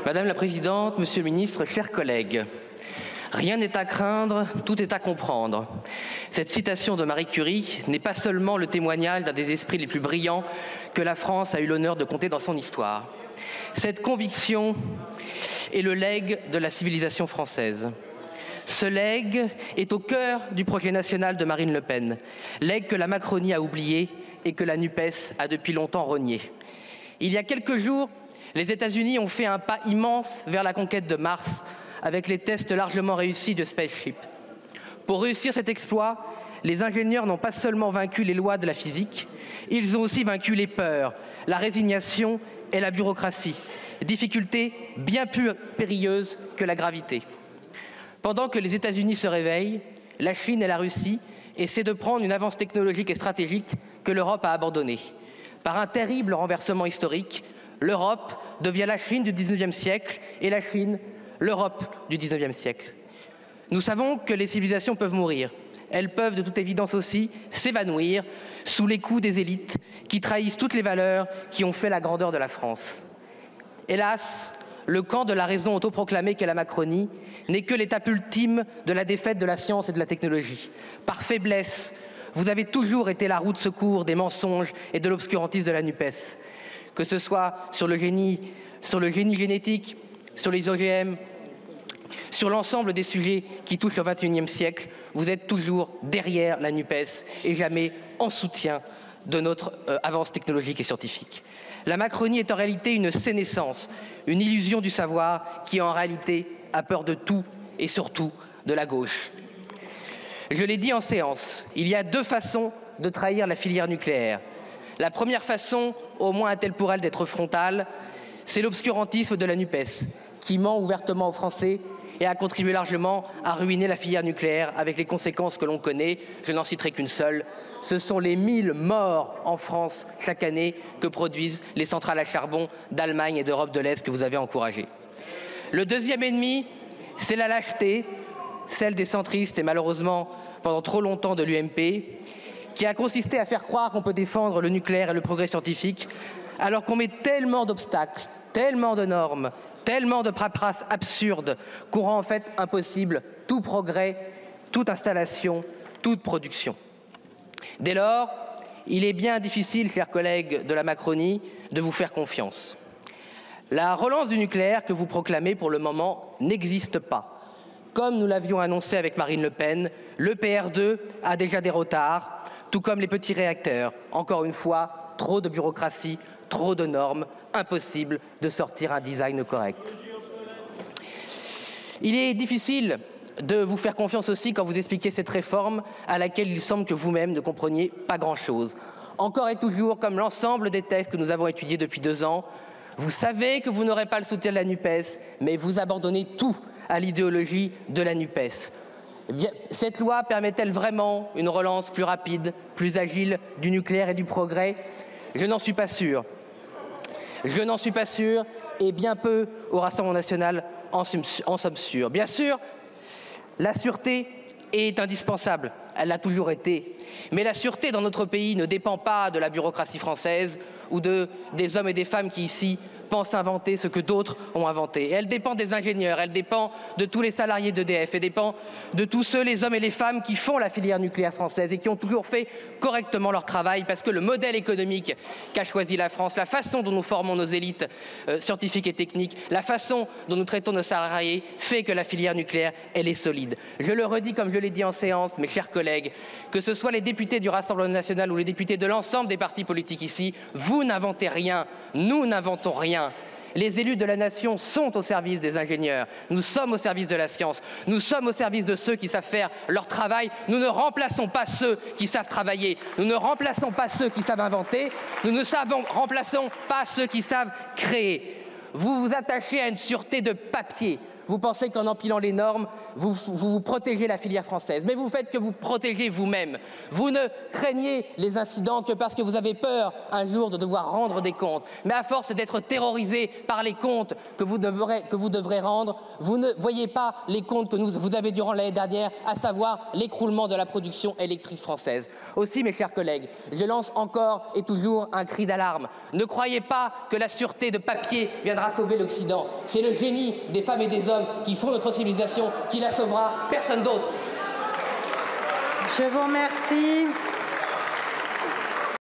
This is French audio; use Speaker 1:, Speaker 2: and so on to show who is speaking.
Speaker 1: Madame la Présidente, Monsieur le Ministre, chers collègues, rien n'est à craindre, tout est à comprendre. Cette citation de Marie Curie n'est pas seulement le témoignage d'un des esprits les plus brillants que la France a eu l'honneur de compter dans son histoire. Cette conviction est le legs de la civilisation française. Ce legs est au cœur du projet national de Marine Le Pen, legs que la Macronie a oublié et que la NUPES a depuis longtemps renié. Il y a quelques jours, les États-Unis ont fait un pas immense vers la conquête de Mars avec les tests largement réussis de Spaceship. Pour réussir cet exploit, les ingénieurs n'ont pas seulement vaincu les lois de la physique, ils ont aussi vaincu les peurs, la résignation et la bureaucratie, difficultés bien plus périlleuses que la gravité. Pendant que les États-Unis se réveillent, la Chine et la Russie essaient de prendre une avance technologique et stratégique que l'Europe a abandonnée. Par un terrible renversement historique, l'Europe devient la Chine du XIXe siècle et la Chine, l'Europe du XIXe siècle. Nous savons que les civilisations peuvent mourir. Elles peuvent de toute évidence aussi s'évanouir sous les coups des élites qui trahissent toutes les valeurs qui ont fait la grandeur de la France. Hélas, le camp de la raison autoproclamée qu'est la Macronie n'est que l'étape ultime de la défaite de la science et de la technologie. Par faiblesse, vous avez toujours été la roue de secours des mensonges et de l'obscurantisme de la NUPES. Que ce soit sur le génie génétique, sur les OGM, sur l'ensemble des sujets qui touchent au XXIe siècle, vous êtes toujours derrière la NUPES et jamais en soutien de notre avance technologique et scientifique. La Macronie est en réalité une sénescence, une illusion du savoir qui en réalité a peur de tout et surtout de la gauche. Je l'ai dit en séance, il y a deux façons de trahir la filière nucléaire. La première façon, au moins a-t-elle pour elle d'être frontale, c'est l'obscurantisme de la NUPES, qui ment ouvertement aux Français et a contribué largement à ruiner la filière nucléaire avec les conséquences que l'on connaît. Je n'en citerai qu'une seule. Ce sont les 1000 morts en France chaque année que produisent les centrales à charbon d'Allemagne et d'Europe de l'Est que vous avez encouragées. Le deuxième ennemi, c'est la lâcheté, celle des centristes et malheureusement pendant trop longtemps de l'UMP, qui a consisté à faire croire qu'on peut défendre le nucléaire et le progrès scientifique alors qu'on met tellement d'obstacles, tellement de normes, tellement de paperasse absurde qu'on rend en fait impossible tout progrès, toute installation, toute production. Dès lors, il est bien difficile, chers collègues de la Macronie, de vous faire confiance. La relance du nucléaire que vous proclamez pour le moment n'existe pas. Comme nous l'avions annoncé avec Marine Le Pen, l'EPR2 a déjà des retards, tout comme les petits réacteurs. Encore une fois, trop de bureaucratie, trop de normes, impossible de sortir un design correct. Il est difficile de vous faire confiance aussi quand vous expliquez cette réforme à laquelle il semble que vous-même ne compreniez pas grand-chose. Encore et toujours, comme l'ensemble des textes que nous avons étudiés depuis 2 ans, vous savez que vous n'aurez pas le soutien de la NUPES, mais vous abandonnez tout à l'idéologie de la NUPES. Cette loi permet-elle vraiment une relance plus rapide, plus agile du nucléaire et du progrès? Je n'en suis pas sûr. Je n'en suis pas sûr et bien peu au Rassemblement national en sommes sûrs. Bien sûr, la sûreté est indispensable, elle l'a toujours été. Mais la sûreté dans notre pays ne dépend pas de la bureaucratie française ou des hommes et des femmes qui ici pensent inventer ce que d'autres ont inventé. Et elle dépend des ingénieurs, elle dépend de tous les salariés d'EDF, elle dépend de tous ceux, les hommes et les femmes qui font la filière nucléaire française et qui ont toujours fait correctement leur travail parce que le modèle économique qu'a choisi la France, la façon dont nous formons nos élites scientifiques et techniques, la façon dont nous traitons nos salariés fait que la filière nucléaire, elle est solide. Je le redis comme je l'ai dit en séance, mes chers collègues, que ce soit les députés du Rassemblement national ou les députés de l'ensemble des partis politiques ici, vous n'inventez rien, nous n'inventons rien. Les élus de la nation sont au service des ingénieurs. Nous sommes au service de la science. Nous sommes au service de ceux qui savent faire leur travail. Nous ne remplaçons pas ceux qui savent travailler. Nous ne remplaçons pas ceux qui savent inventer. Nous ne remplaçons pas ceux qui savent créer. Vous vous attachez à une sûreté de papier. Vous pensez qu'en empilant les normes, vous protégez la filière française. Mais vous faites que vous protégez vous-même. Vous ne craignez les incidents que parce que vous avez peur un jour de devoir rendre des comptes. Mais à force d'être terrorisé par les comptes que vous devrez rendre, vous ne voyez pas les comptes que vous avez durant l'année dernière, à savoir l'écroulement de la production électrique française. Aussi, mes chers collègues, je lance encore et toujours un cri d'alarme. Ne croyez pas que la sûreté de papier viendra sauver l'Occident. C'est le génie des femmes et des hommes qui font notre civilisation qui la sauvera, personne d'autre.
Speaker 2: Je vous remercie.